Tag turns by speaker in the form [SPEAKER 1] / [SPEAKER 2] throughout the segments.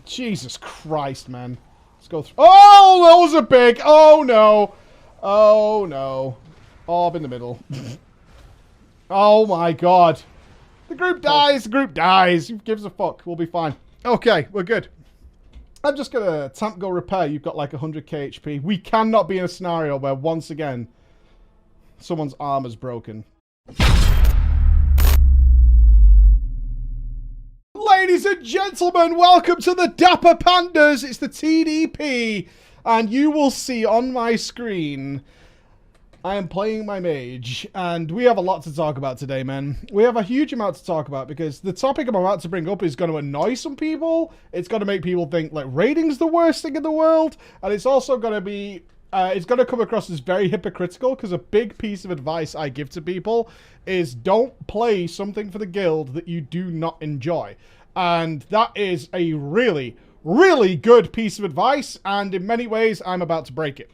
[SPEAKER 1] Jesus Christ, man. Let's go through. Oh, those are big. Oh, no. Oh, no. Orb in the middle. Oh, my God. The group dies. The group dies. Who gives a fuck? We'll be fine. Okay, we're good. I'm just going to tank go repair. You've got like 100k HP. We cannot be in a scenario where, once again, someone's arm is broken. Ladies and gentlemen, welcome to the Dapper Pandas. It's the TDP. And you will see on my screen, I am playing my Mage. And we have a lot to talk about today, man. We have a huge amount to talk about because the topic I'm about to bring up is going to annoy some people. It's going to make people think, like, raiding's the worst thing in the world. And it's also going to be... it's going to come across as very hypocritical because a big piece of advice I give to people is don't play something for the guild that you do not enjoy. And that is a really, really good piece of advice, and in many ways I'm about to break it.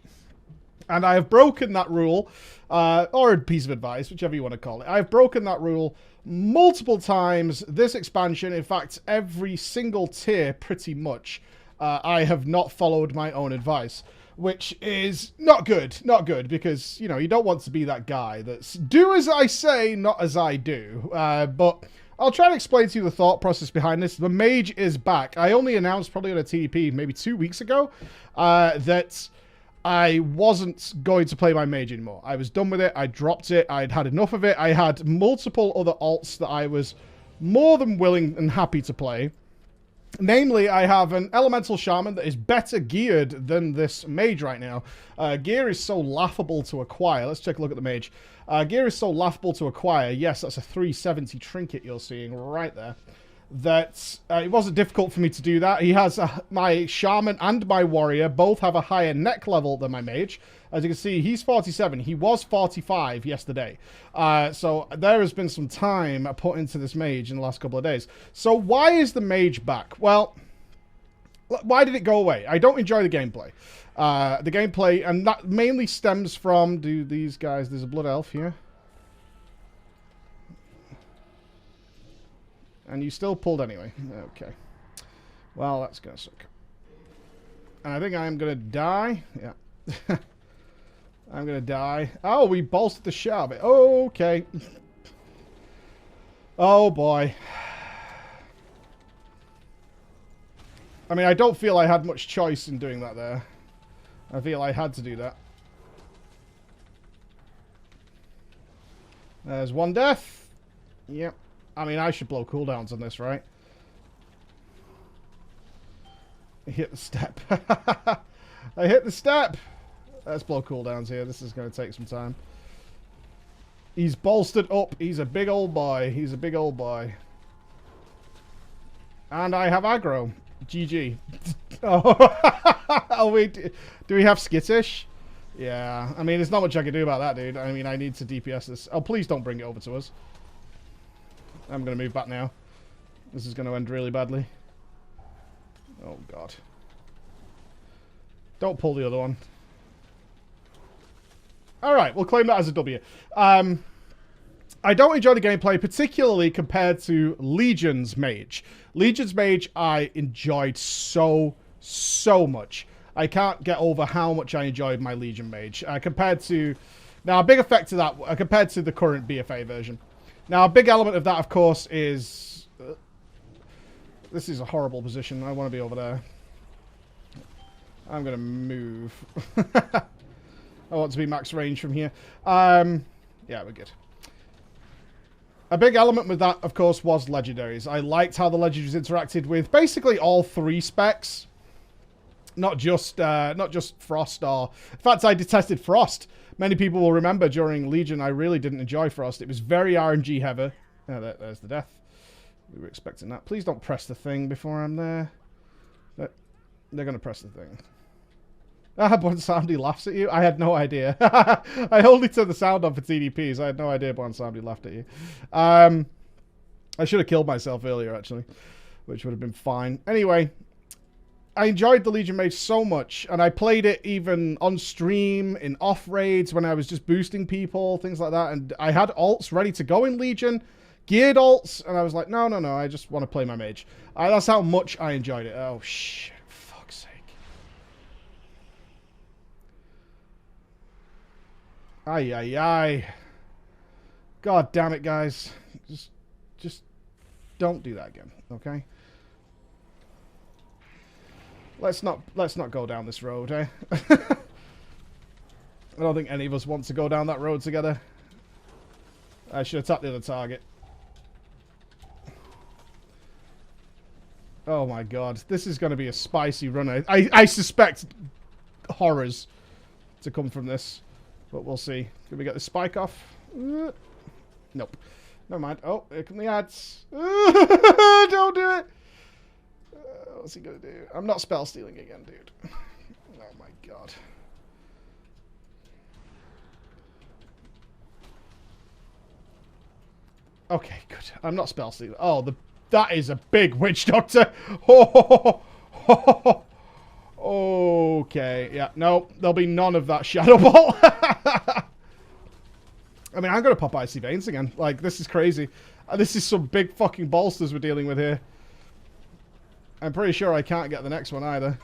[SPEAKER 1] And I have broken that rule, or a piece of advice, whichever you want to call it. I've broken that rule multiple times this expansion. In fact, every single tier pretty much I have not followed my own advice. Which is not good. Not good, because, you know, you don't want to be that guy that's do as I say, not as I do. But I'll try to explain to you the thought process behind this. The Mage is back. I only announced probably on a TDP maybe 2 weeks ago that I wasn't going to play my Mage anymore. I was done with it. I dropped it. I'd had enough of it. I had multiple other alts that I was more than willing and happy to play. Namely, I have an Elemental Shaman that is better geared than this Mage right now. Gear is so laughable to acquire. Let's take a look at the Mage. Gear is so laughable to acquire. Yes, that's a 370 trinket you're seeing right there. That it wasn't difficult for me to do that. He has my Shaman and my Warrior both have a higher neck level than my Mage. As you can see, he's 47. He was 45 yesterday. So there has been some time put into this Mage in the last couple of days. So why is the Mage back? Well, why did it go away? I don't enjoy the gameplay. And that mainly stems from, these guys, there's a Blood Elf here. And you still pulled anyway. Okay. Well, that's going to suck. And I think I'm going to die. Yeah. I'm going to die. Oh, we bolstered the shit out of it. Oh, okay. Oh, boy. I mean, I don't feel I had much choice in doing that there. I feel I had to do that. There's one death. Yep. I mean, I should blow cooldowns on this, right? I hit the step. I hit the step. Let's blow cooldowns here. This is going to take some time. He's bolstered up. He's a big old boy. He's a big old boy. And I have aggro. GG. Oh, oh wait. Do we have skittish? Yeah. I mean, there's not much I can do about that, dude. I mean, I need to DPS this. Oh, please don't bring it over to us. I'm going to move back now. This is going to end really badly. Oh, God. Don't pull the other one. Alright, we'll claim that as a W. I don't enjoy the gameplay, particularly compared to Legion's Mage. Legion's Mage I enjoyed so much. I can't get over how much I enjoyed my Legion Mage. Compared to... Now, a big effect to that, compared to the current BFA version. Now, a big element of that, of course, is... this is a horrible position. I want to be over there. I'm going to move. I want to be max range from here. Yeah, we're good. A big element with that, of course, was legendaries. I liked how the legendaries interacted with basically all three specs. Not just Frost or... In fact, I detested Frost. Many people will remember during Legion, I really didn't enjoy Frost. It was very RNG heavy. Oh, there's the death. We were expecting that. Please don't press the thing before I'm there. They're going to press the thing. Ah, Bon Samdi laughs at you? I had no idea. I only turned the sound on for TDPs. I had no idea Bon Samdi laughed at you. I should have killed myself earlier, actually. Which would have been fine. Anyway, I enjoyed the Legion Mage so much. And I played it even on stream, in off raids, when I was just boosting people, things like that. And I had alts ready to go in Legion. geared alts, and I was like, no, no, no, I just want to play my mage. That's how much I enjoyed it. Oh, shit. Fuck's sake. Ay, ay, ay. God damn it, guys. Just don't do that again, okay? Let's not go down this road, eh? I don't think any of us want to go down that road together. I should attack the other target. Oh my god, this is going to be a spicy run. I suspect horrors to come from this, but we'll see. Can we get the spike off? Nope. Never mind. Oh, here come the ads. Don't do it. What's he gonna do? I'm not spell stealing again, dude. Oh my god. Okay, good. I'm not spell stealing. Oh, that is a big witch doctor. Okay, yeah, no, there'll be none of that shadow ball. I mean, I'm gonna pop icy veins again. Like, this is crazy. This is some big fucking bolsters we're dealing with here. I'm pretty sure I can't get the next one either.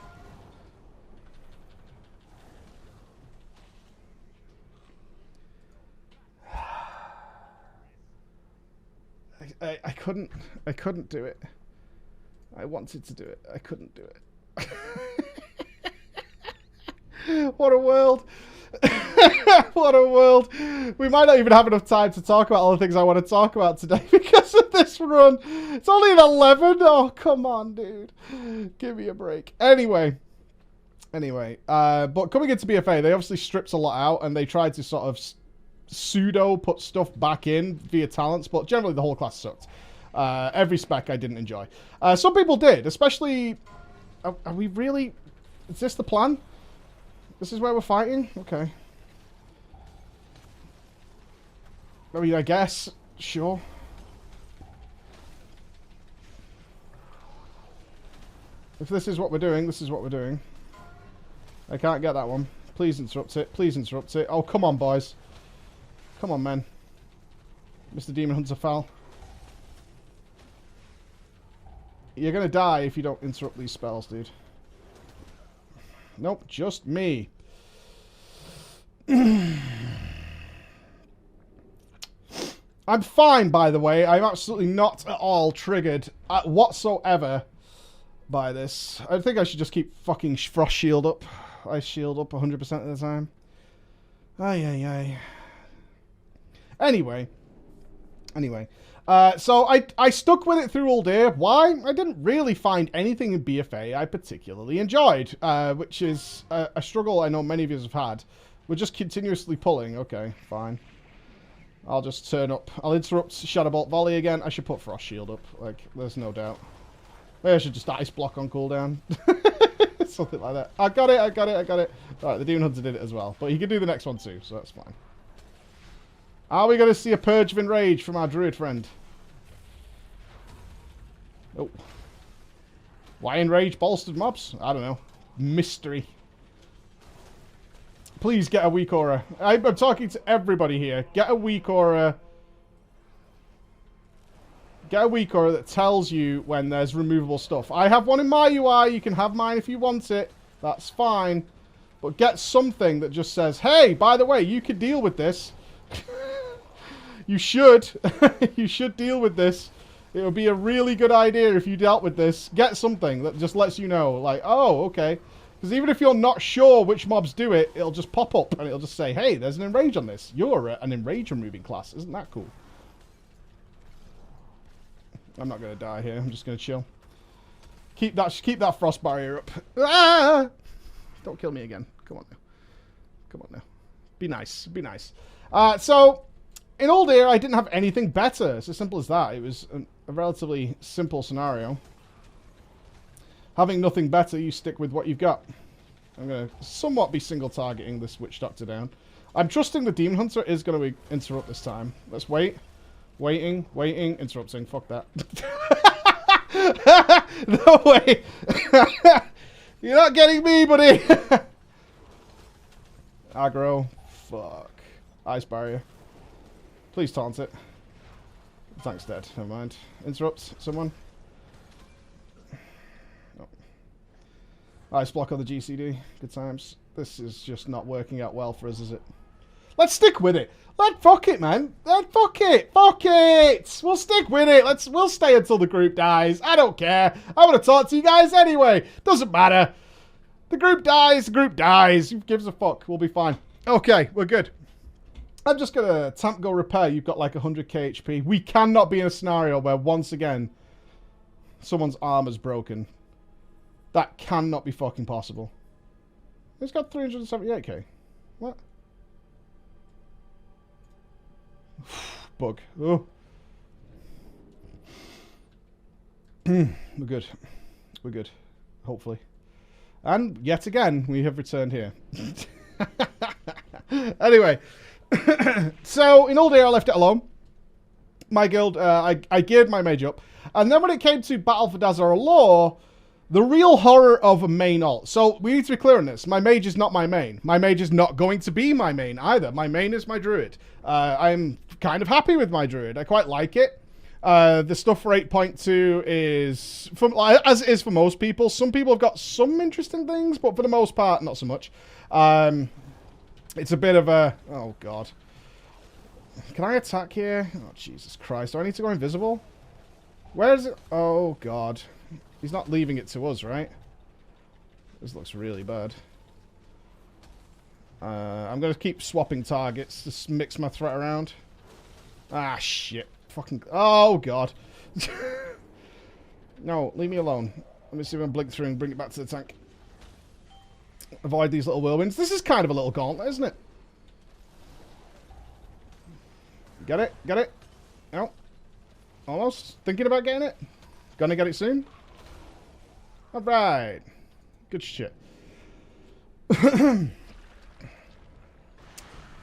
[SPEAKER 1] I couldn't do it. I wanted to do it. I couldn't do it. What a world. What a world. We might not even have enough time to talk about all the things I want to talk about today because of this run. It's only an 11. Oh, come on, dude. Give me a break. Anyway, but coming into BFA, they obviously stripped a lot out and they tried to sort of pseudo put stuff back in via talents, but generally the whole class sucked. Every spec I didn't enjoy. Some people did, especially... Are we really... Is this the plan? This is where we're fighting? Okay. I mean, I guess. Sure. If this is what we're doing, this is what we're doing. I can't get that one. Please interrupt it. Please interrupt it. Oh, come on, boys. Come on, men. Mr. Demon Hunter foul. You're gonna die if you don't interrupt these spells, dude. Nope, just me. I'm fine, by the way. I'm absolutely not at all triggered whatsoever by this. I think I should just keep fucking Frost Shield up. I shield up 100% of the time. Ay, ay, ay. Anyway. So I stuck with it through all day. Why? I didn't really find anything in BFA I particularly enjoyed, which is a struggle I know many of you have had. We're just continuously pulling. Okay, fine. I'll just turn up. I'll interrupt Shadowbolt Volley again. I should put Frost Shield up. Like, there's no doubt. Maybe I should just Ice Block on cooldown. Something like that. I got it. Alright, the Demon Hunter did it as well. But he can do the next one too, so that's fine. Are we going to see a Purge of Enrage from our Druid friend? Oh. Why enrage bolstered mobs? I don't know. Mystery. Please get a weak aura. I'm talking to everybody here. Get a weak aura. Get a weak aura that tells you when there's removable stuff. I have one in my UI. You can have mine if you want it. That's fine. But get something that just says, hey, by the way, you can deal with this. You should. You should deal with this. It would be a really good idea if you dealt with this. Get something that just lets you know, like, oh, okay. Because even if you're not sure which mobs do it, it'll just pop up and it'll just say, hey, there's an enrage on this. You're an enrage removing class. Isn't that cool? I'm not going to die here. I'm just going to chill. Keep that frost barrier up. Ah! Don't kill me again. Come on now. Come on now. Be nice. Be nice. So, in Old Air, I didn't have anything better. It's as simple as that. It was a relatively simple scenario. Having nothing better, you stick with what you've got. I'm going to somewhat be single targeting this Witch Doctor down. I'm trusting the Demon Hunter is going to interrupt this time. Let's wait. Waiting, interrupting. Fuck that. No way. You're not getting me, buddy. Aggro. Fuck. Ice barrier. Please taunt it. Tank's dead. Never mind. Interrupt someone. Oh. Ice block on the GCD. Good times. This is just not working out well for us, is it? Let's stick with it. Fuck it, man. Fuck it. Fuck it. We'll stick with it. We'll stay until the group dies. I don't care. I want to talk to you guys anyway. Doesn't matter. The group dies. The group dies. Who gives a fuck? We'll be fine. Okay, we're good. I'm just going to tank go repair. You've got like 100k HP. We cannot be in a scenario where, once again, someone's armor's broken. That cannot be fucking possible. He's got 378k. What? Bug. Oh. We're good. We're good. Hopefully. And yet again, we have returned here. Anyway. So, in Old Air, I left it alone. My guild, I geared my mage up. And then when it came to Battle for Dazar Law, the real horror of a main alt. So, we need to be clear on this. My mage is not my main. My mage is not going to be my main either. My main is my druid. I'm kind of happy with my druid. I quite like it. The stuff for 8.2 is, as it is for most people. Some people have got some interesting things, but for the most part, not so much. It's a bit of a... Oh, God. Can I attack here? Oh, Jesus Christ. Do I need to go invisible? Where is it? Oh, God. He's not leaving it to us, right? This looks really bad. I'm going to keep swapping targets. Just mix my threat around. Ah, shit. Fucking... Oh, God. No, leave me alone. Let me see if I can blink through and bring it back to the tank. Avoid these little whirlwinds. This is kind of a little gauntlet, isn't it? Get it? Get it? No. Almost. Thinking about getting it? Gonna get it soon? Alright. Good shit.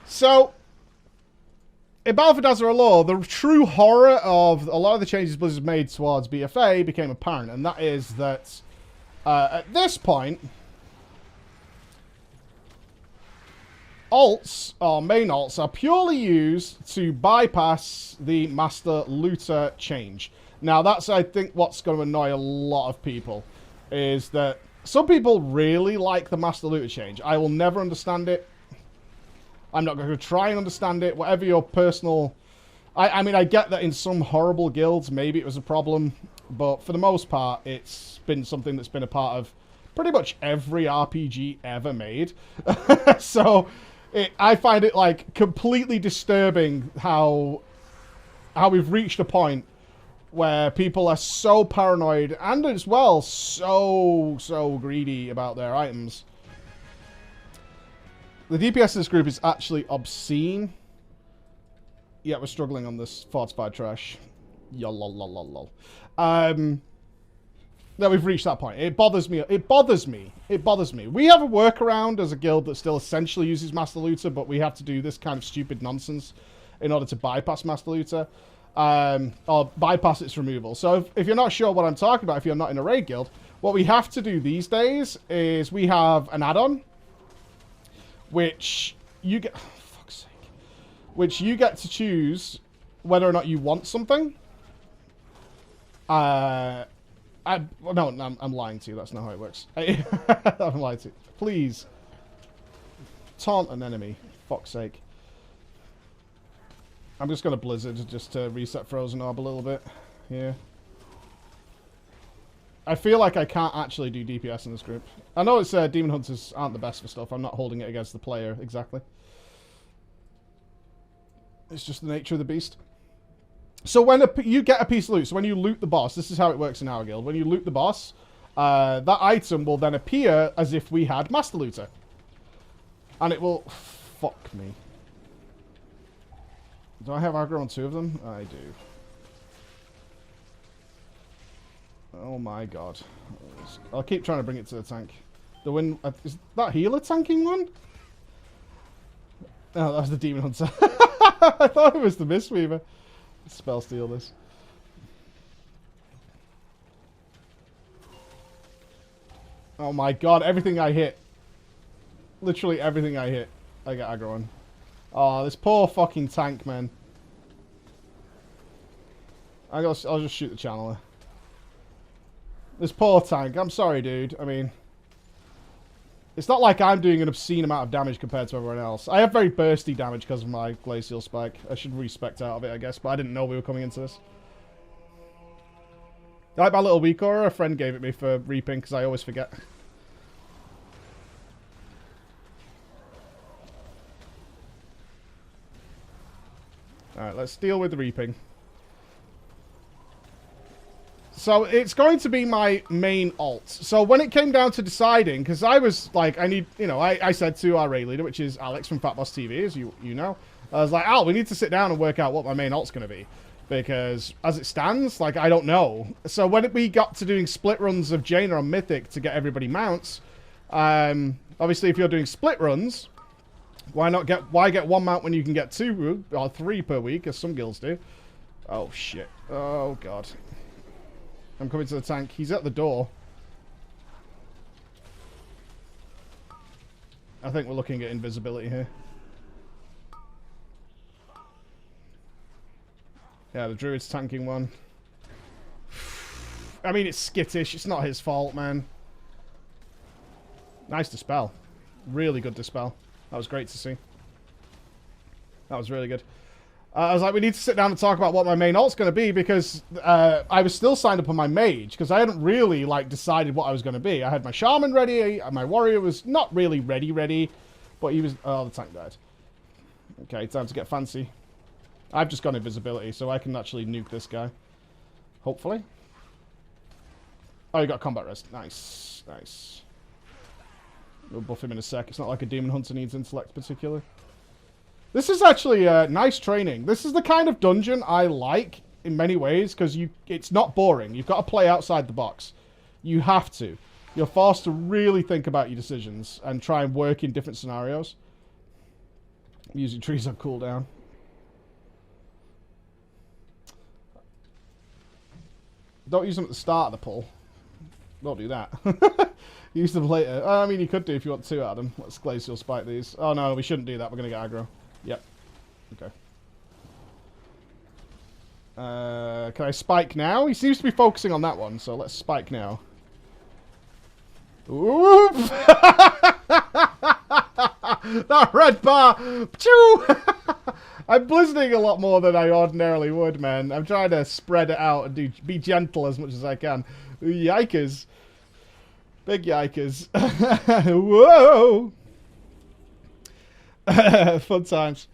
[SPEAKER 1] So, in Battle for Dazar Law, the true horror of a lot of the changes Blizzard made towards BFA became apparent, and that is that at this point, alts, or main alts, are purely used to bypass the Master Looter change. Now, that's, I think, what's going to annoy a lot of people, is that some people really like the Master Looter change. I will never understand it. I'm not going to try and understand it. Whatever your personal... I mean, I get that in some horrible guilds, maybe it was a problem, but for the most part, it's been something that's been a part of pretty much every RPG ever made. So... I find it, like, completely disturbing how we've reached a point where people are so paranoid and, as well, so greedy about their items. The DPS in this group is actually obscene. Yeah, we're struggling on this fortified trash. Yololololol. That we've reached that point. It bothers me. It bothers me. It bothers me. We have a workaround as a guild that still essentially uses Master Looter, but we have to do this kind of stupid nonsense in order to bypass Master Looter. Or bypass its removal. So if you're not sure what I'm talking about, if you're not in a raid guild, what we have to do these days is we have an add-on, which you get... Oh, fuck's sake. Which you get to choose whether or not you want something. No, I'm lying to you. That's not how it works. I'm lying to you. Please. Taunt an enemy. Fuck's sake. I'm just going to Blizzard just to reset Frozen Orb a little bit here. I feel like I can't actually do DPS in this group. I know it's Demon Hunters aren't the best for stuff. I'm not holding it against the player exactly. It's just the nature of the beast. So when you get a piece of loot, so when you loot the boss, this is how it works in our guild. When you loot the boss, that item will then appear as if we had Master Looter. And it will... Fuck me. Do I have aggro on two of them? I do. Oh my god. I'll keep trying to bring it to the tank. The win... is that healer tanking one? Oh, that was the Demon Hunter. I thought it was the Mistweaver. Spell steal this. Oh my god, everything I hit. Literally everything I hit, I get aggro on. Oh, this poor fucking tank, man. I'll just shoot the channeler. This poor tank. I'm sorry, dude. I mean, it's not like I'm doing an obscene amount of damage compared to everyone else. I have very bursty damage because of my glacial spike. I should respect out of it, I guess, but I didn't know we were coming into this. Like my little weak aura, a friend gave it me for reaping because I always forget. Alright, let's deal with the reaping. So it's going to be my main alt. So when it came down to deciding, because I was like, I need, you know, I said to our raid leader, which is Alex from Fat Boss TV, as you know, I was like, Al, we need to sit down and work out what my main alt's going to be. Because as it stands, like, I don't know. So when we got to doing split runs of Jaina on Mythic to get everybody mounts, obviously if you're doing split runs, why get one mount when you can get 2 or 3 per week, as some guilds do? Oh, shit. Oh, God. I'm coming to the tank. He's at the door. I think we're looking at invisibility here. Yeah, the druid's tanking one. I mean, it's skittish. It's not his fault, man. Nice dispel. Really good dispel. That was great to see. That was really good. I was like, we need to sit down and talk about what my main alt's going to be, because I was still signed up on my mage, because I hadn't really, like, decided what I was going to be. I had my shaman ready, my warrior was not really ready, but he was... Oh, the tank died. Okay, time to get fancy. I've just got invisibility, so I can actually nuke this guy. Hopefully. Oh, you got combat rest. Nice, nice. We'll buff him in a sec. It's not like a demon hunter needs intellect particularly. This is actually nice training. This is the kind of dungeon I like in many ways, because it's not boring. You've got to play outside the box. You have to. You're forced to really think about your decisions and try and work in different scenarios. I'm using trees on cooldown. Don't use them at the start of the pull. Don't do that. Use them later. I mean, you could do if you want 2 out of them. Let's glacial spike these. Oh no, we shouldn't do that. We're going to get aggro. Yep. Okay. Can I spike now? He seems to be focusing on that one, so let's spike now. Oop! That red bar! Choo! I'm blizzarding a lot more than I ordinarily would, man. I'm trying to spread it out and be gentle as much as I can. Yikers. Big yikers. Whoa! Fun times.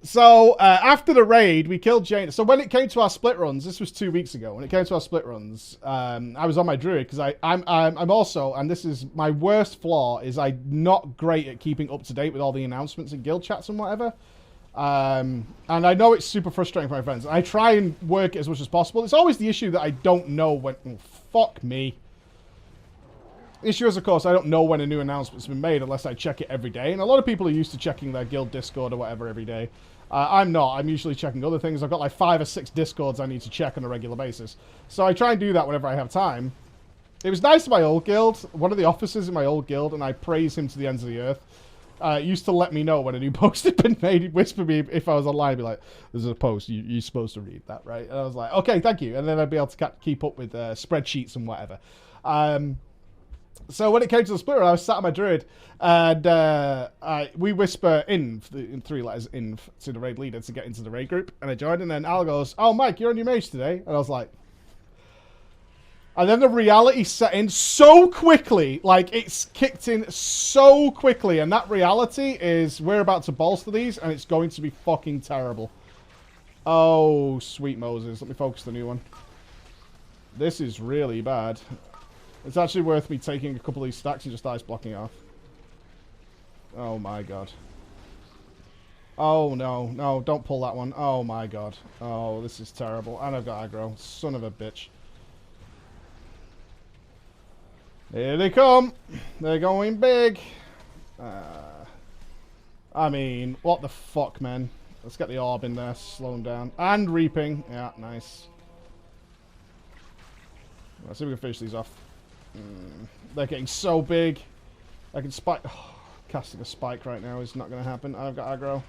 [SPEAKER 1] So, after the raid, we killed Jaina. So when it came to our split runs, this was 2 weeks ago, when it came to our split runs, I was on my druid, because I'm also, and this is my worst flaw, is I'm not great at keeping up to date with all the announcements and guild chats and whatever. And I know it's super frustrating for my friends. I try and work it as much as possible. It's always the issue that I don't know when... Oh, fuck me. The issue is, of course, I don't know when a new announcement's been made unless I check it every day. And a lot of people are used to checking their guild Discord or whatever every day. I'm not. I'm usually checking other things. I've got like 5 or 6 Discords I need to check on a regular basis. So I try and do that whenever I have time. It was nice in my old guild. One of the officers in my old guild, and I praise him to the ends of the earth, used to let me know when a new post had been made. He'd whisper me if I was online, be like, there's a post, you're supposed to read that, right? And I was like, okay, thank you. And then I'd be able to keep up with spreadsheets and whatever. So when it came to the split run, I was sat on my druid, and we whisper inv, in 3 letters, inv, to the raid leader to get into the raid group. And I joined, and then Al goes, oh, Mike, you're on your mage today? And I was like... And then the reality set in so quickly, like, it's kicked in so quickly, and that reality is we're about to bolster these, and it's going to be fucking terrible. Oh, sweet Moses. Let me focus the new one. This is really bad. It's actually worth me taking a couple of these stacks and just ice blocking off. Oh my god. Oh no, no, don't pull that one. Oh my god. Oh, this is terrible. And I've got aggro. Son of a bitch. Here they come. They're going big. I mean, what the fuck, man. Let's get the orb in there, slow them down. And reaping. Yeah, nice. Let's see if we can finish these off. They're getting so big. I can spike. Oh, casting a spike right now is not going to happen. I've got aggro.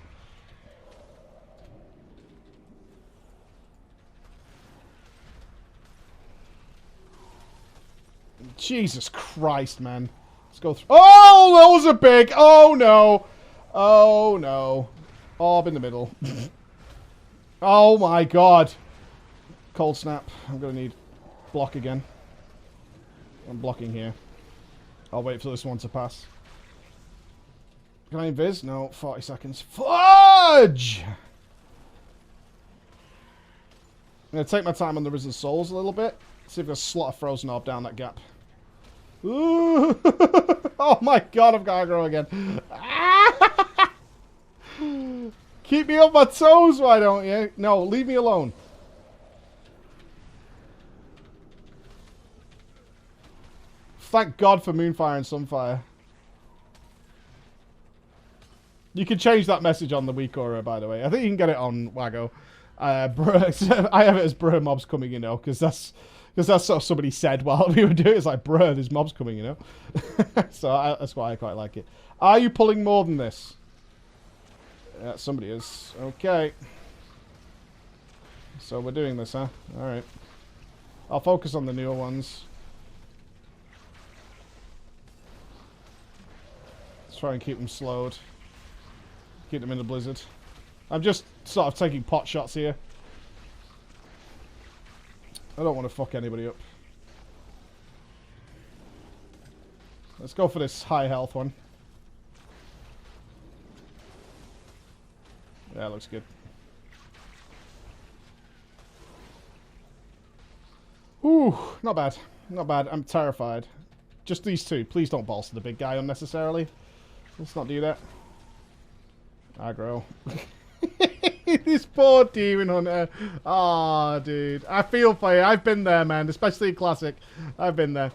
[SPEAKER 1] Jesus Christ, man. Let's go through. Oh, those are big. Oh, no. Oh, no. Orb in the middle. Oh, my God. Cold snap. I'm going to need block again. I'm blocking here. I'll wait for this one to pass. Can I invis? No, 40 seconds. Fudge! I'm going to take my time on the Risen Souls a little bit. See if there's a slot of Frozen Orb down that gap. Ooh! Oh my god, I've got aggro again. Keep me on my toes, why don't you? No, leave me alone. Thank God for Moonfire and Sunfire. You can change that message on the weak aura, by the way. I think you can get it on Wago. I have it as bruh, mobs coming, you know, because that's sort of somebody said while we were doing it. It's like, bruh, there's mobs coming, you know. So that's why I quite like it. Are you pulling more than this? Yeah, somebody is. Okay. So we're doing this, huh? Alright. I'll focus on the newer ones. Let's try and keep them slowed. Keep them in the blizzard. I'm just sort of taking pot shots here. I don't want to fuck anybody up. Let's go for this high health one. Yeah, looks good. Ooh, not bad. Not bad. I'm terrified. Just these two. Please don't bolster the big guy unnecessarily. Let's not do that. Aggro. This poor demon hunter. Aw, dude. I feel for you. I've been there, man. Especially in Classic. I've been there.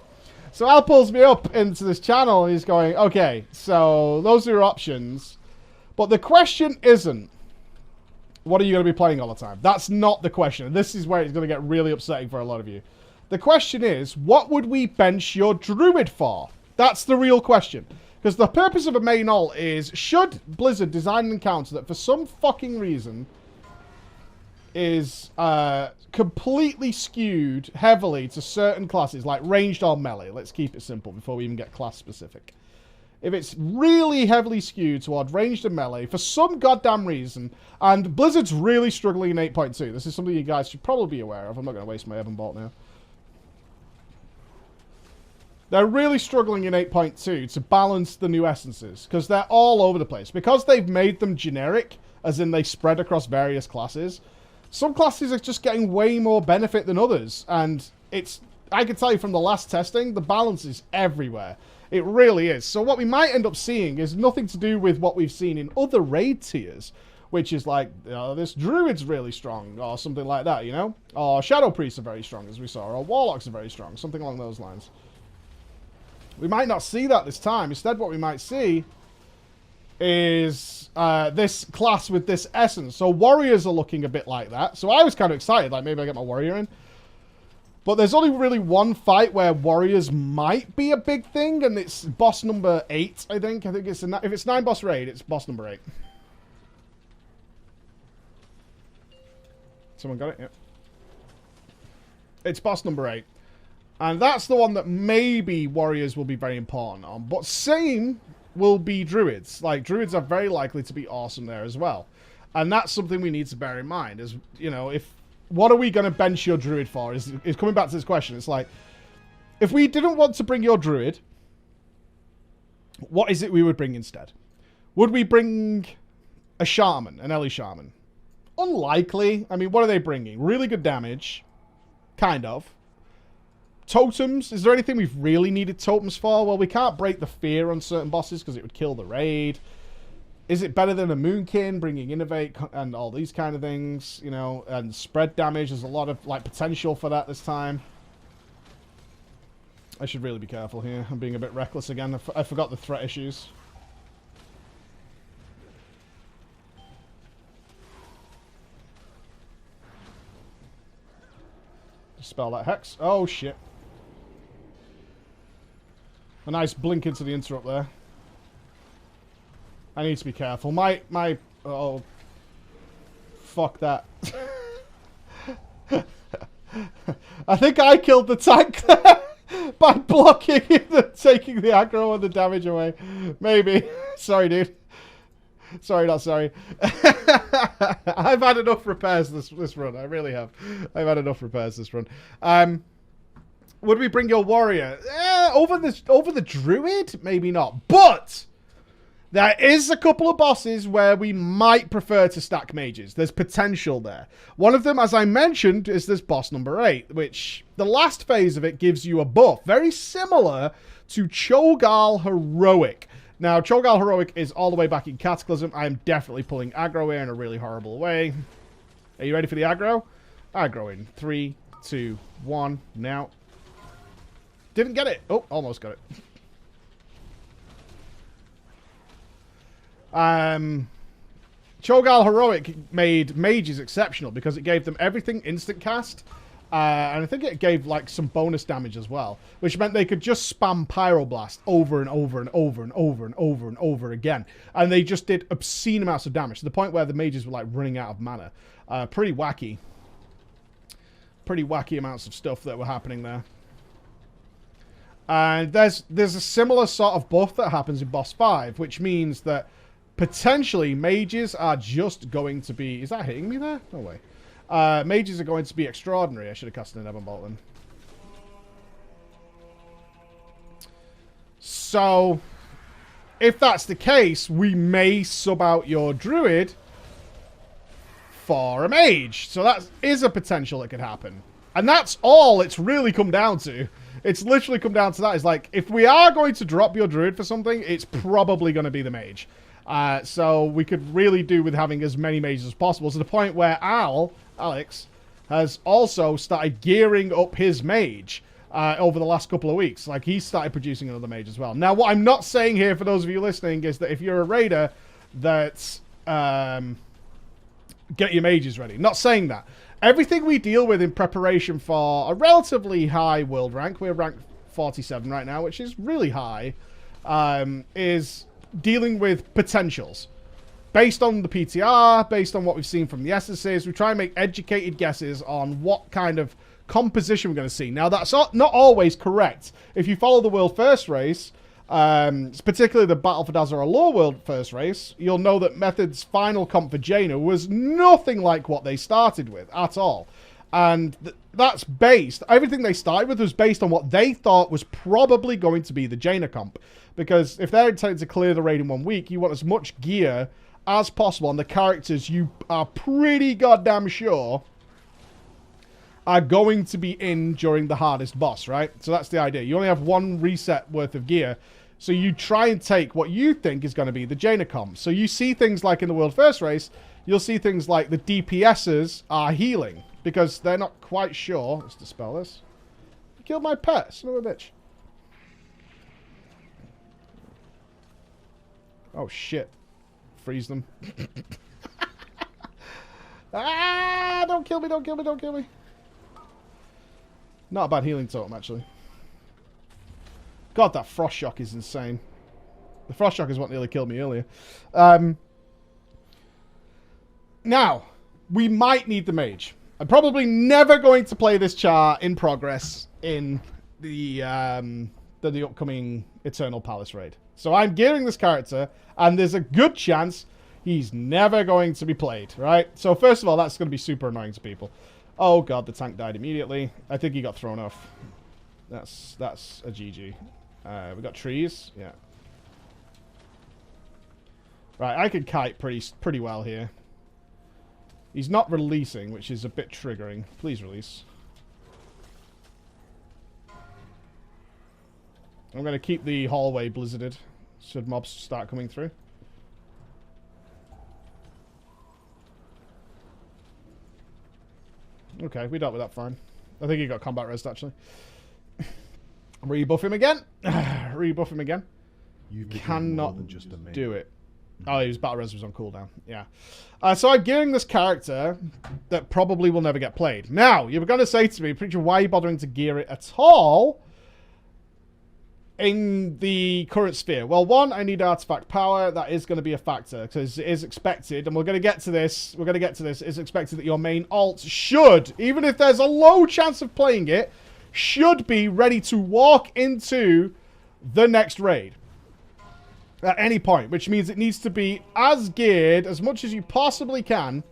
[SPEAKER 1] So Al pulls me up into this channel and he's going, okay, so those are your options. But the question isn't, what are you going to be playing all the time? That's not the question. This is where it's going to get really upsetting for a lot of you. The question is, what would we bench your druid for? That's the real question. Because the purpose of a main ult is, should Blizzard design an encounter that for some fucking reason is completely skewed heavily to certain classes, like ranged or melee. Let's keep it simple before we even get class specific. If it's really heavily skewed toward ranged and melee, for some goddamn reason, and Blizzard's really struggling in 8.2. This is something you guys should probably be aware of. I'm not going to waste my Evan Bolt now. They're really struggling in 8.2 to balance the new essences, because they're all over the place. Because they've made them generic, as in they spread across various classes, some classes are just getting way more benefit than others. And it's, I can tell you from the last testing, the balance is everywhere. It really is. So what we might end up seeing is nothing to do with what we've seen in other raid tiers, which is like, this druid's really strong, or something like that, you know? Or shadow priests are very strong, as we saw, or warlocks are very strong, something along those lines. We might not see that this time. Instead, what we might see is this class with this essence. So warriors are looking a bit like that. So I was kind of excited, like maybe I get my warrior in. But there's only really one fight where warriors might be a big thing, and it's boss number 8, I think. I think it's if it's 9 boss raid, it's boss number 8. Someone got it? Yep. It's boss number 8. And that's the one that maybe warriors will be very important on. But same will be druids. Like, druids are very likely to be awesome there as well. And that's something we need to bear in mind. Is, you know, what are we going to bench your druid for? Is coming back to this question. It's like, if we didn't want to bring your druid, what is it we would bring instead? Would we bring a shaman, an Ellie shaman? Unlikely. I mean, what are they bringing? Really good damage. Kind of. Totems. Is there anything we've really needed totems for? Well, we can't break the fear on certain bosses because it would kill the raid. Is it better than a Moonkin, bringing Innovate and all these kind of things, you know, and spread damage? There's a lot of, like, potential for that this time. I should really be careful here. I'm being a bit reckless again. I forgot the threat issues. Dispel that hex. Oh, shit. A nice blink into the interrupt there. I need to be careful. Oh. Fuck that. I think I killed the tank there. By blocking and taking the aggro and the damage away. Maybe. Sorry, dude. Sorry, not sorry. I've had enough repairs this run. I really have. I've had enough repairs this run. Would we bring your warrior? Over the druid? Maybe not. But there is a couple of bosses where we might prefer to stack mages. There's potential there. One of them, as I mentioned, is this boss number 8, which the last phase of it gives you a buff. Very similar to Cho'Gall Heroic. Now, Cho'Gall Heroic is all the way back in Cataclysm. I am definitely pulling aggro here in a really horrible way. Are you ready for the aggro? Aggro in 3, 2, 1, now. Didn't get it. Oh, almost got it. Cho'Gall Heroic made mages exceptional because it gave them everything instant cast. And I think it gave like some bonus damage as well, which meant they could just spam Pyroblast over and over and over and over and over and over again. And they just did obscene amounts of damage to the point where the mages were like running out of mana. Pretty wacky. Pretty wacky amounts of stuff that were happening there. And there's a similar sort of buff that happens in Boss 5, which means that potentially mages are just going to be... Is that hitting me there? No way. Mages are going to be extraordinary. I should have cast an Ebon Bolt then. So, if that's the case, we may sub out your druid for a mage. So that is a potential that could happen. And that's all it's really come down to. It's literally come down to that. It's like, if we are going to drop your druid for something, it's probably going to be the mage. So we could really do with having as many mages as possible, to the point where Alex, has also started gearing up his mage over the last couple of weeks. Like, he started producing another mage as well. Now, what I'm not saying here, for those of you listening, is that if you're a raider, that get your mages ready. Not saying that. Everything we deal with in preparation for a relatively high world rank, we're rank 47 right now, which is really high, is dealing with potentials. Based on the PTR, based on what we've seen from the essences, we try and make educated guesses on what kind of composition we're going to see. Now, that's not always correct. If you follow the World First Race, particularly the Battle for Dazar'alor World First Race, you'll know that Method's final comp for Jaina was nothing like what they started with at all. And that's based, everything they started with was based on what they thought was probably going to be the Jaina comp. Because if they're intending to clear the raid in 1 week, you want as much gear as possible on the characters you are pretty goddamn sure are going to be in during the hardest boss, right? So that's the idea. You only have 1 reset worth of gear, so you try and take what you think is going to be the Jaina comp. So you see things like in the World First Race, you'll see things like the DPSs are healing, because they're not quite sure. Let's dispel this. You killed my pet, son of a bitch. Oh, shit. Freeze them. Ah, don't kill me, don't kill me, don't kill me. Not a bad healing totem, actually. God, that Frost Shock is insane. The Frost Shock is what nearly killed me earlier. Now, we might need the mage. I'm probably never going to play this char in progress in the upcoming Eternal Palace raid. So I'm gearing this character, and there's a good chance he's never going to be played, right? So first of all, that's going to be super annoying to people. Oh god, the tank died immediately. I think he got thrown off. That's a GG. We got trees. Yeah. Right, I could kite pretty well here. He's not releasing, which is a bit triggering. Please release. I'm going to keep the hallway blizzarded should mobs start coming through. Okay, we dealt with that fine. I think he got combat rest, actually. Rebuff him again. Rebuff him again. You cannot do it. Oh, his battle res was on cooldown. Yeah. So I'm gearing this character that probably will never get played. Now, you were going to say to me, Preacher, why are you bothering to gear it at all in the current sphere? Well, one, I need artifact power. That is going to be a factor because it is expected, and we're going to get to this. We're going to get to this. It's expected that your main alt should, even if there's a low chance of playing it, should be ready to walk into the next raid at any point, which means it needs to be as geared as much as you possibly can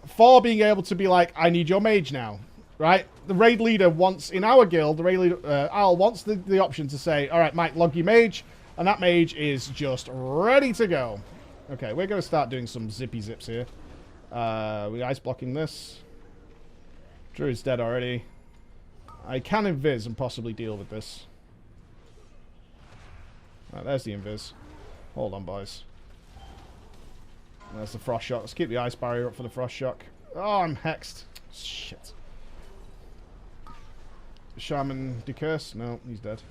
[SPEAKER 1] for being able to be like, I need your mage now, right? The raid leader wants, in our guild, the raid leader, Al wants the option to say, all right, Mike, log your mage, and that mage is just ready to go. Okay, we're going to start doing some zippy zips here. We're ice blocking this. Druid's dead already. I can invis and possibly deal with this. Right, there's the invis. Hold on, boys. There's the frost shock. Let's keep the ice barrier up for the frost shock. Oh, I'm hexed. Shit. Shaman decurse? No, he's dead.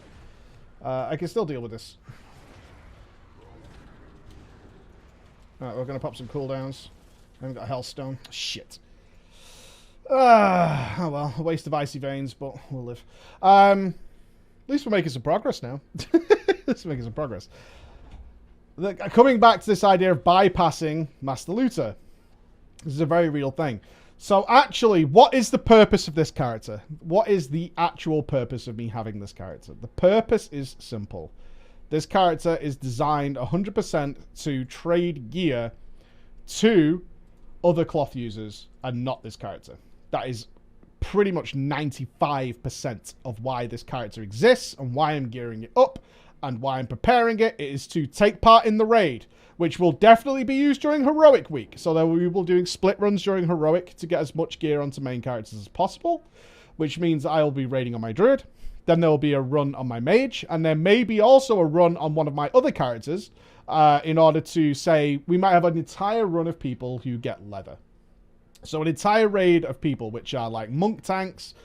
[SPEAKER 1] I can still deal with this. Alright, we're going to pop some cooldowns. I haven't got a Hellstone. Shit. Oh well, a waste of icy veins, but we'll live. At least we're making some progress now. Let's making some progress. Coming back to this idea of bypassing Master Looter. This is a very real thing. So actually, what is the purpose of this character? What is the actual purpose of me having this character? The purpose is simple. This character is designed 100% to trade gear to other cloth users and not this character. That is pretty much 95% of why this character exists and why I'm gearing it up and why I'm preparing it. It is to take part in the raid, which will definitely be used during Heroic Week. So there we will be doing split runs during Heroic to get as much gear onto main characters as possible, which means I'll be raiding on my Druid. Then there will be a run on my Mage, and there may be also a run on one of my other characters in order to say we might have an entire run of people who get leather. So an entire raid of people, which are like monk tanks,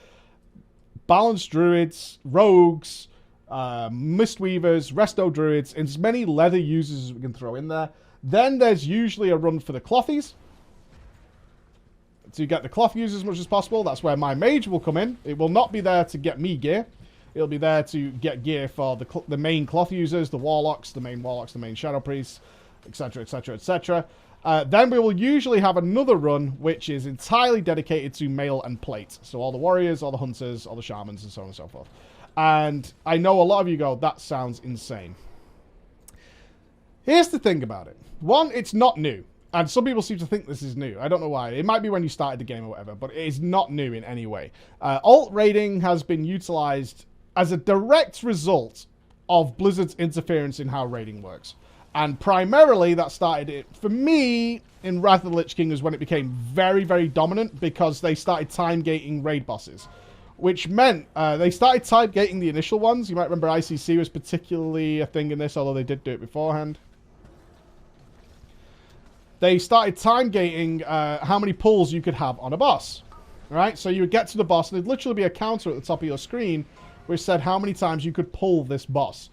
[SPEAKER 1] balanced druids, rogues, mistweavers, resto druids, and as many leather users as we can throw in there. Then there's usually a run for the clothies. To get the cloth users as much as possible. That's where my mage will come in. It will not be there to get me gear. It'll be there to get gear for the main cloth users, the warlocks, the main shadow priests, etc., etc., etc. Then we will usually have another run, which is entirely dedicated to mail and plate. So all the warriors, all the hunters, all the shamans, and so on and so forth. And I know a lot of you go, that sounds insane. Here's the thing about it. One, it's not new. And some people seem to think this is new. I don't know why. It might be when you started the game or whatever, but it is not new in any way. Alt raiding has been utilized as a direct result of Blizzard's interference in how raiding works. And primarily that started it, for me, in Wrath of the Lich King is when it became very, very dominant because they started time gating raid bosses. Which meant they started time gating the initial ones. You might remember ICC was particularly a thing in this, although they did do it beforehand. They started time gating how many pulls you could have on a boss. Alright, so you would get to the boss and there'd literally be a counter at the top of your screen which said how many times you could pull this boss.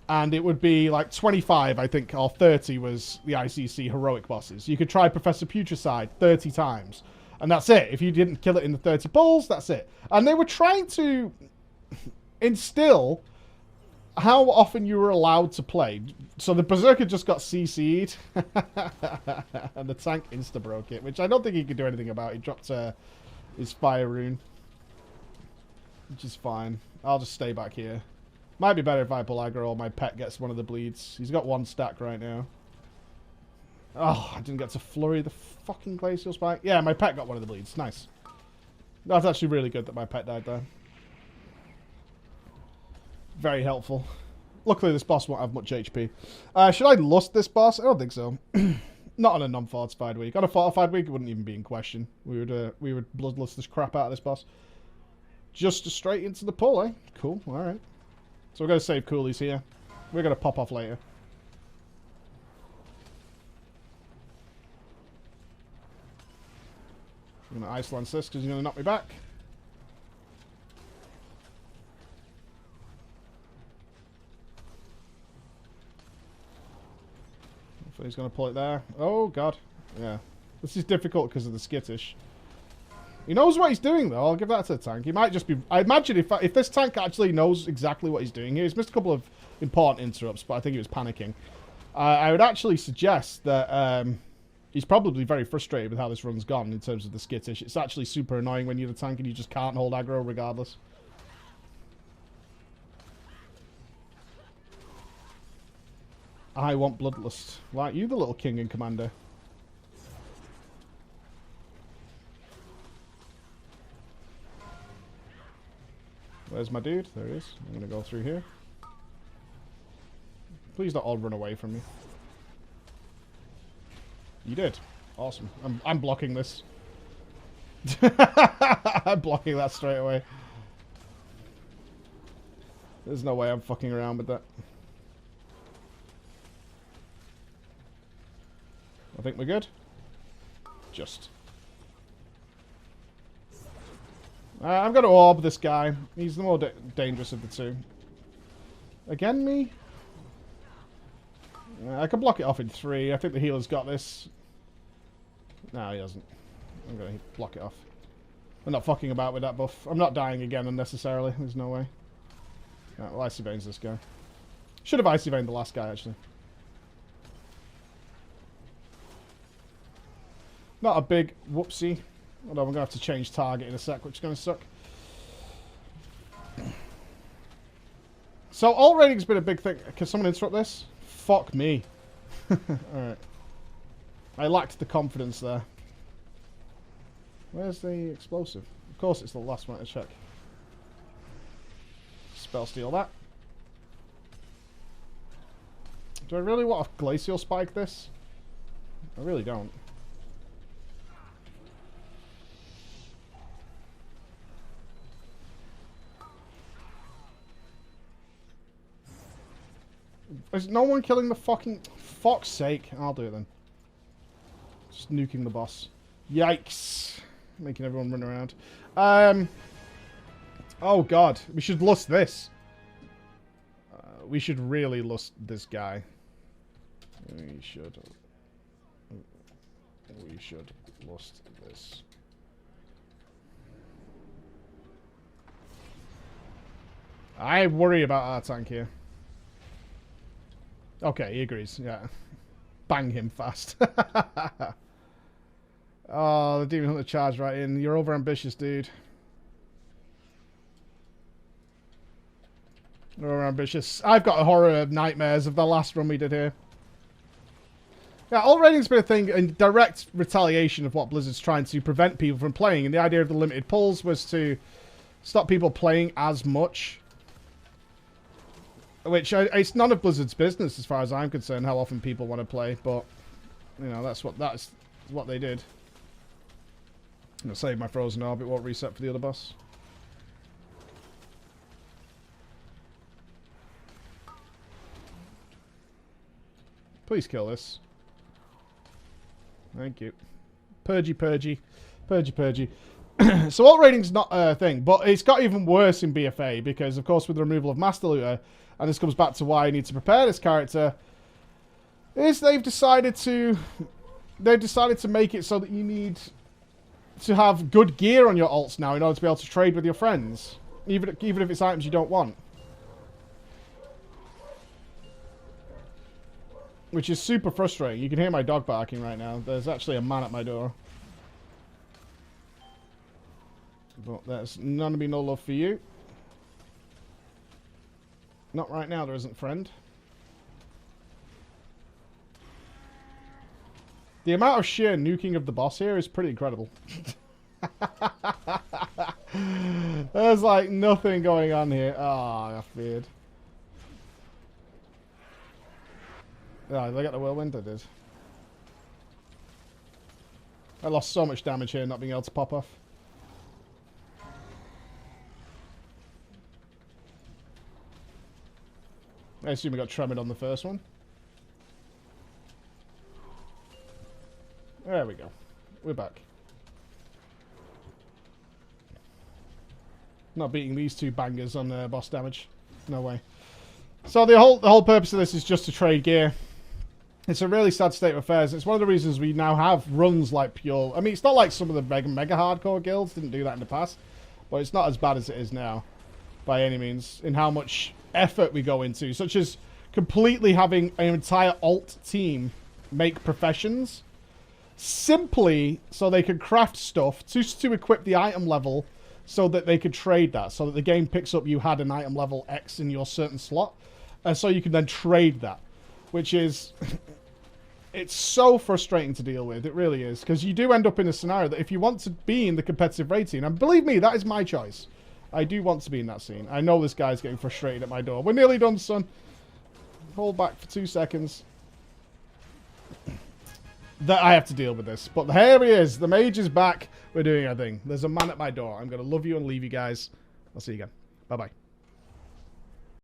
[SPEAKER 1] And it would be like 25, I think, or 30 was the ICC heroic bosses. You could try Professor Putricide 30 times. And that's it. If you didn't kill it in the 30 pulls, that's it. And they were trying to instill how often you were allowed to play. So the Berserker just got CC'd. And the tank insta-broke it, which I don't think he could do anything about. He dropped his fire rune. Which is fine. I'll just stay back here. Might be better if I pull aggro or my pet gets one of the bleeds. He's got one stack right now. Oh, I didn't get to flurry the fucking glacial spike. Yeah, my pet got one of the bleeds. Nice. That's actually really good that my pet died there. Very helpful. Luckily, this boss won't have much HP. Should I lust this boss? I don't think so. Not on a non-fortified week. On a fortified week, it wouldn't even be in question. We would bloodlust this crap out of this boss. Just straight into the pull, eh? Cool. All right. So we're going to save coolies here. We're going to pop off later. I'm going to ice lance this because he's going to knock me back. Hopefully he's going to pull it there. Oh, God. Yeah. This is difficult because of the skittish. He knows what he's doing, though. I'll give that to the tank. He might just be... I imagine if this tank actually knows exactly what he's doing here... He's missed a couple of important interrupts, but I think he was panicking. I would actually suggest that he's probably very frustrated with how this run's gone in terms of the skittish. It's actually super annoying when you're the tank and you just can't hold aggro regardless. I want bloodlust. Like you, the little king and commander. Where's my dude? There he is. I'm going to go through here. Please don't all run away from me. You did. Awesome. I'm blocking this. I'm blocking that straight away. There's no way I'm fucking around with that. I think we're good. Just. I'm going to orb this guy. He's the more dangerous of the two. Again, me? I can block it off in 3. I think the healer's got this. No, he doesn't. I'm going to block it off. I'm not fucking about with that buff. I'm not dying again unnecessarily. There's no way. Right, well, Icy Vein's this guy. Should have Icy Veined the last guy, actually. Not a big whoopsie. Although I'm going to have to change target in a sec, which is going to suck. So, alt rating's been a big thing. Can someone interrupt this? Fuck me. Alright. I lacked the confidence there. Where's the explosive? Of course it's the last one to check. Spell steal that. Do I really want to glacial spike this? I really don't. Is no one killing the fucking... Fuck's sake. I'll do it then. Just nuking the boss. Yikes. Making everyone run around. Oh god. We should lust this. We should really lust this guy. We should lust this. I worry about our tank here. Okay, he agrees, yeah. Bang him fast. Oh, the Demon Hunter charged right in. You're over-ambitious, dude. You're over-ambitious. I've got a horror nightmares of the last run we did here. Yeah, alt rating's been a thing in direct retaliation of what Blizzard's trying to prevent people from playing. And the idea of the limited pulls was to stop people playing as much. Which, it's none of Blizzard's business as far as I'm concerned, how often people want to play, but, you know, that's what they did. I'm going to save my frozen orb, it won't reset for the other boss. Please kill this. Thank you. Purgy, purgy. Purgy, purgy. So alt rating's not a thing, but it's got even worse in BFA, because, of course, with the removal of Master Looter, and this comes back to why I need to prepare this character, is they've decided to make it so that you need to have good gear on your alts now in order to be able to trade with your friends, even if it's items you don't want. Which is super frustrating. You can hear my dog barking right now. There's actually a man at my door. But there's none of me no love for you. Not right now, there isn't, friend. The amount of sheer nuking of the boss here is pretty incredible. There's like nothing going on here. Oh, I feared. Oh, they got the whirlwind? I did. I lost so much damage here not being able to pop off. I assume we got tremored on the first one. There we go. We're back. Not beating these two bangers on boss damage. No way. So the whole purpose of this is just to trade gear. It's a really sad state of affairs. It's one of the reasons we now have runs like Pure. I mean, it's not like some of the mega hardcore guilds didn't do that in the past, but it's not as bad as it is now, by any means, in how much effort we go into, such as completely having an entire alt team make professions simply so they could craft stuff to equip the item level so that they could trade that, so that the game picks up you had an item level X in your certain slot, and so you can then trade that. which is... It's so frustrating to deal with. It really is. Because you do end up in a scenario that if you want to be in the competitive raid scene, and believe me, that is my choice. I do want to be in that scene. I know this guy's getting frustrated at my door. We're nearly done, son. Hold back for 2 seconds. That I have to deal with this. But here he is. The mage is back. We're doing our thing. There's a man at my door. I'm going to love you and leave you guys. I'll see you again. Bye-bye.